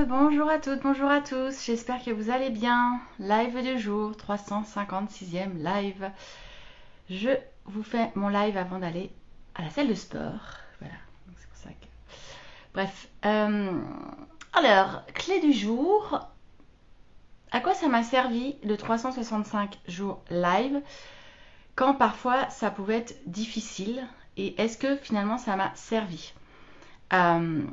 Bonjour à toutes, bonjour à tous, j'espère que vous allez bien. Live du jour, 356e live. Je vous fais mon live avant d'aller à la salle de sport. Voilà, donc c'est pour ça que... Bref, alors, clé du jour. À quoi ça m'a servi le 365 jours live quand parfois ça pouvait être difficile et est-ce que finalement ça m'a servi? Euh,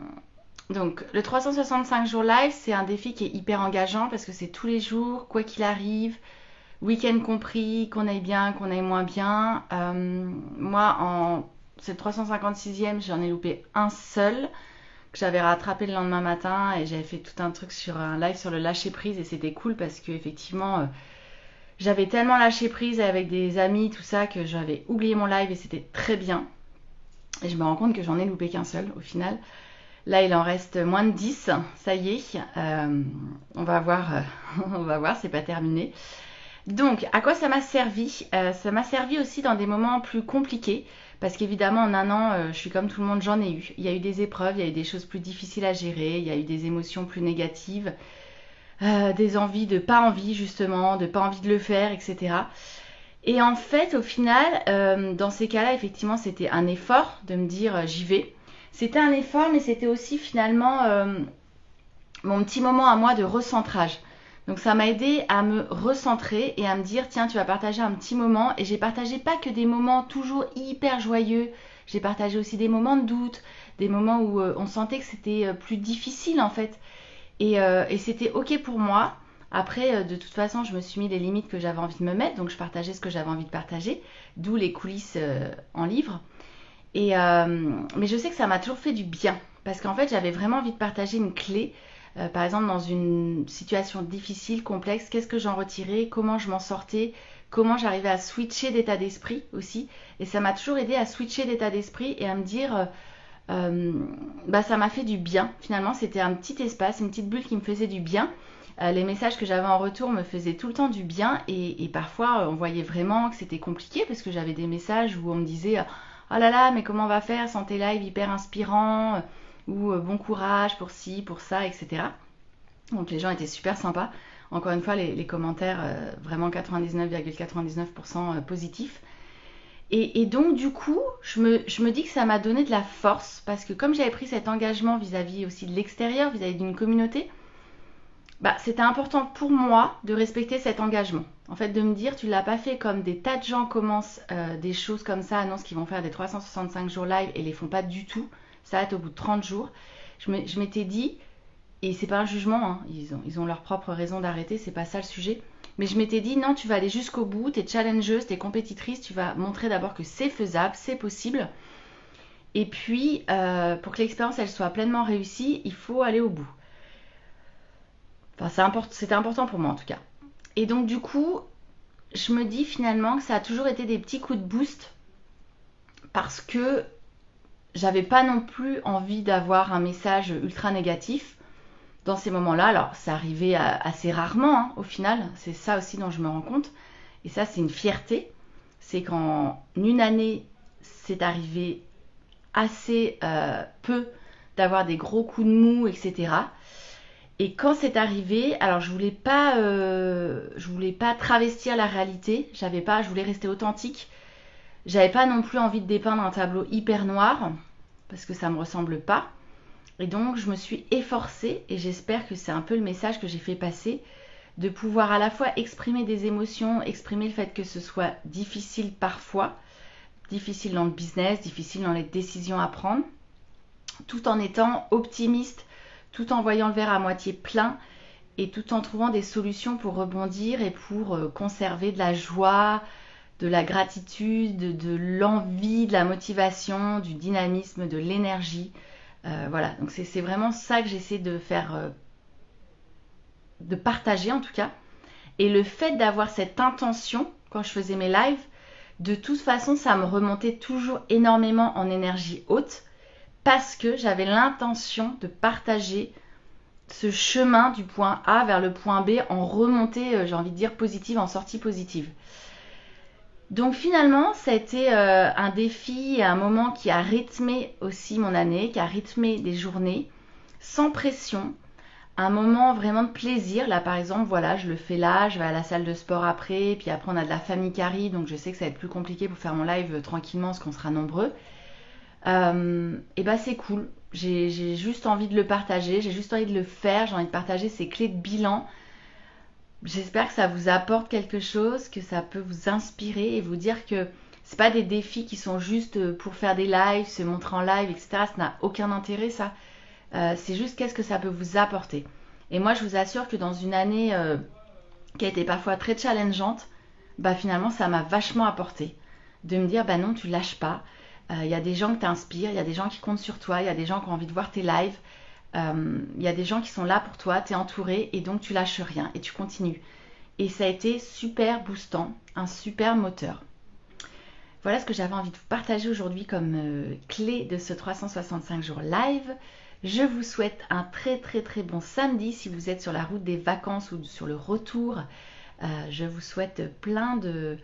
Donc, le 365 jours live, c'est un défi qui est hyper engageant parce que c'est tous les jours, quoi qu'il arrive, week-end compris, qu'on aille bien, qu'on aille moins bien. Moi, en cette 356e, j'en ai loupé un seul que j'avais rattrapé le lendemain matin et j'avais fait tout un truc sur un live sur le lâcher prise et c'était cool parce que effectivement, j'avais tellement lâché prise avec des amis, tout ça, que j'avais oublié mon live et c'était très bien. Et je me rends compte que j'en ai loupé qu'un seul au final. Là, il en reste moins de 10, ça y est. On va voir, on va voir, c'est pas terminé. Donc, à quoi ça m'a servi? Ça m'a servi aussi dans des moments plus compliqués, parce qu'évidemment, en un an, je suis comme tout le monde, j'en ai eu. Il y a eu des épreuves, il y a eu des choses plus difficiles à gérer, il y a eu des émotions plus négatives, des envies de pas envie, justement, de pas envie de le faire, etc. Et en fait, au final, dans ces cas-là, effectivement, c'était un effort de me dire j'y vais. C'était un effort, mais c'était aussi finalement mon petit moment à moi de recentrage. Donc ça m'a aidé à me recentrer et à me dire tiens, tu vas partager un petit moment. Et j'ai partagé pas que des moments toujours hyper joyeux, j'ai partagé aussi des moments de doute, des moments où on sentait que c'était plus difficile en fait. Et c'était ok pour moi. Après, de toute façon, je me suis mis les limites que j'avais envie de me mettre, donc je partageais ce que j'avais envie de partager, d'où les coulisses en livre. Mais je sais que ça m'a toujours fait du bien, parce qu'en fait, j'avais vraiment envie de partager une clé. Par exemple, dans une situation difficile, complexe, qu'est-ce que j'en retirais, comment je m'en sortais, comment j'arrivais à switcher d'état d'esprit aussi. Et ça m'a toujours aidé à switcher d'état d'esprit et à me dire, bah, ça m'a fait du bien. Finalement, c'était un petit espace, une petite bulle qui me faisait du bien. Les messages que j'avais en retour me faisaient tout le temps du bien et parfois on voyait vraiment que c'était compliqué parce que j'avais des messages où on me disait oh là là mais comment on va faire, santé live hyper inspirant ou bon courage pour ci, pour ça, etc. Donc les gens étaient super sympas. Encore une fois, les commentaires vraiment 99,99% positifs. Et donc, du coup, je me dis que ça m'a donné de la force parce que comme j'avais pris cet engagement vis-à-vis aussi de l'extérieur, vis-à-vis d'une communauté, bah, c'était important pour moi de respecter cet engagement. En fait, de me dire, tu l'as pas fait comme des tas de gens commencent des choses comme ça, annoncent qu'ils vont faire des 365 jours live et les font pas du tout. Ça va être au bout de 30 jours. Je m'étais dit, et c'est pas un jugement, hein, ils ont leur propre raison d'arrêter, c'est pas ça le sujet. Mais je m'étais dit, non, tu vas aller jusqu'au bout, t'es challengeuse, t'es compétitrice, tu vas montrer d'abord que c'est faisable, c'est possible. Et puis, pour que l'expérience elle soit pleinement réussie, il faut aller au bout. Enfin, c'était important pour moi en tout cas. Et donc, du coup, je me dis finalement que ça a toujours été des petits coups de boost parce que j'avais pas non plus envie d'avoir un message ultra négatif dans ces moments-là. Alors, ça arrivait assez rarement hein, au final, c'est ça aussi dont je me rends compte. Et ça, c'est une fierté. C'est qu'en une année, c'est arrivé assez peu d'avoir des gros coups de mou, etc. Et quand c'est arrivé, alors je voulais pas travestir la réalité. Je voulais rester authentique. J'avais pas non plus envie de dépeindre un tableau hyper noir parce que ça me ressemble pas. Et donc je me suis efforcée et j'espère que c'est un peu le message que j'ai fait passer de pouvoir à la fois exprimer des émotions, exprimer le fait que ce soit difficile parfois, difficile dans le business, difficile dans les décisions à prendre, tout en étant optimiste, tout en voyant le verre à moitié plein et tout en trouvant des solutions pour rebondir et pour conserver de la joie, de la gratitude, de l'envie, de la motivation, du dynamisme, de l'énergie. Voilà, donc c'est vraiment ça que j'essaie de faire, de partager en tout cas. Et le fait d'avoir cette intention quand je faisais mes lives, de toute façon, ça me remontait toujours énormément en énergie haute parce que j'avais l'intention de partager ce chemin du point A vers le point B en remontée, j'ai envie de dire positive, en sortie positive. Donc finalement, ça a été un défi, un moment qui a rythmé aussi mon année, qui a rythmé des journées, sans pression, un moment vraiment de plaisir. Là, par exemple, voilà, je le fais là, je vais à la salle de sport après, puis après on a de la famille qui arrive, donc je sais que ça va être plus compliqué pour faire mon live tranquillement parce qu'on sera nombreux. Et bah c'est cool. J'ai juste envie de le partager, j'ai juste envie de le faire, j'ai envie de partager ces clés de bilan. J'espère que ça vous apporte quelque chose, que ça peut vous inspirer et vous dire que c'est pas des défis qui sont juste pour faire des lives, se montrer en live, etc. Ça n'a aucun intérêt, ça. C'est juste qu'est-ce que ça peut vous apporter. Et moi, je vous assure que dans une année qui a été parfois très challengeante, bah finalement, ça m'a vachement apporté. De me dire, bah non, tu lâches pas. Il y a des gens qui t'inspirent, il y a des gens qui comptent sur toi, il y a des gens qui ont envie de voir tes lives. Il y a des gens qui sont là pour toi, tu es entouré et donc tu lâches rien et tu continues. Et ça a été super boostant, un super moteur. Voilà ce que j'avais envie de vous partager aujourd'hui comme clé de ce 365 jours live. Je vous souhaite un très très très bon samedi si vous êtes sur la route des vacances ou sur le retour. Je vous souhaite plein de...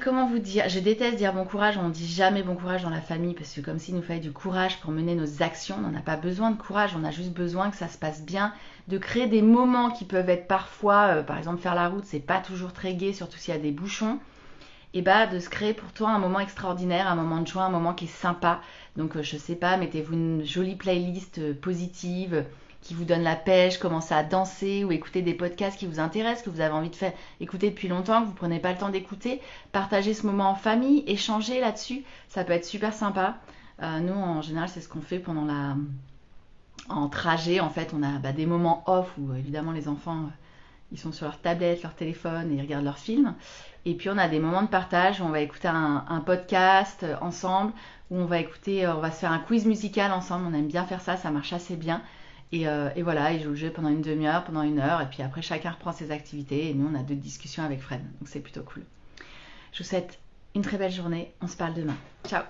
comment vous dire? Je déteste dire bon courage, on ne dit jamais bon courage dans la famille parce que comme s'il nous fallait du courage pour mener nos actions, on n'en a pas besoin de courage, on a juste besoin que ça se passe bien, de créer des moments qui peuvent être parfois, par exemple faire la route, c'est pas toujours très gai, surtout s'il y a des bouchons, et bah de se créer pour toi un moment extraordinaire, un moment de joie, un moment qui est sympa. Donc je sais pas, mettez-vous une jolie playlist positive qui vous donne la pêche, commencez à danser ou écouter des podcasts qui vous intéressent, que vous avez envie de faire écouter depuis longtemps, que vous prenez pas le temps d'écouter. Partagez ce moment en famille, échangez là-dessus, ça peut être super sympa. Nous en général c'est ce qu'on fait pendant en trajet. En fait on a des moments off où évidemment les enfants ils sont sur leur tablette, leur téléphone et ils regardent leurs films. Et puis on a des moments de partage où on va écouter un podcast ensemble, où on va écouter, on va se faire un quiz musical ensemble. On aime bien faire ça, ça marche assez bien. Et voilà, ils jouent le jeu pendant une demi-heure, pendant une heure, et puis après chacun reprend ses activités. Et nous on a d'autres discussions avec Fred, donc c'est plutôt cool. Je vous souhaite une très belle journée. On se parle demain. Ciao.